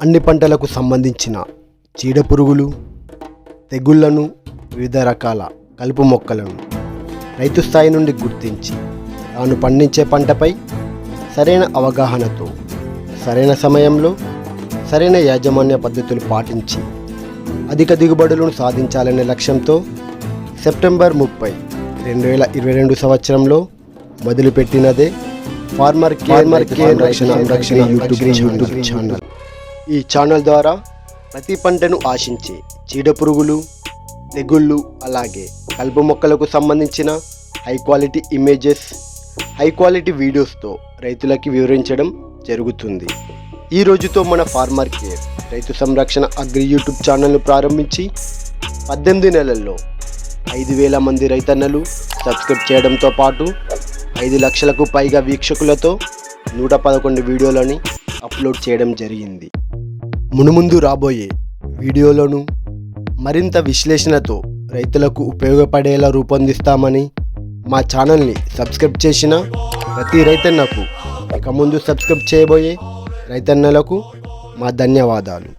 అన్ని పంటలకు సంబంధించిన చీడపురుగులు, తెగుళ్లను, వివిధ రకాల కలుపు మొక్కలను రైతు స్థాయి నుండి గుర్తించి తాను పండించే పంటపై సరైన అవగాహనతో సరైన సమయంలో సరైన యాజమాన్య పద్ధతులు పాటించి అధిక దిగుబడులను సాధించాలనే లక్ష్యంతో సెప్టెంబర్ 30, 2022 సంవత్సరంలో మొదలుపెట్టినదే ఫార్మర్ కేర్ సంరక్షణ యూట్యూబ్ ఛానల్. ఈ ఛానల్ ద్వారా ప్రతి పంటను ఆశించే చీడపురుగులు, తెగుళ్ళు, అలాగే కలుపు మొక్కలకు సంబంధించిన high quality images, high quality వీడియోస్తో రైతులకి వివరించడం జరుగుతుంది. ఈ రోజుతో మన ఫార్మర్ కేర్ రైతు సంరక్షణ అగ్రి యూట్యూబ్ ఛానల్ను ప్రారంభించి 18 నెలల్లో 5,000 మంది రైతన్నలు సబ్స్క్రైబ్ చేయడంతో పాటు 5 లక్షలకు పైగా వీక్షకులతో 111 వీడియోలని అప్లోడ్ చేయడం జరిగింది. మునుముందు రాబోయే వీడియోలను మరింత విశ్లేషణతో రైతులకు ఉపయోగపడేలా రూపొందిస్తామని, మా ఛానల్ని సబ్స్క్రైబ్ చేసిన ప్రతి రైతన్నకు, ఇక ముందు సబ్స్క్రైబ్ చేయబోయే రైతన్నలకు మా ధన్యవాదాలు.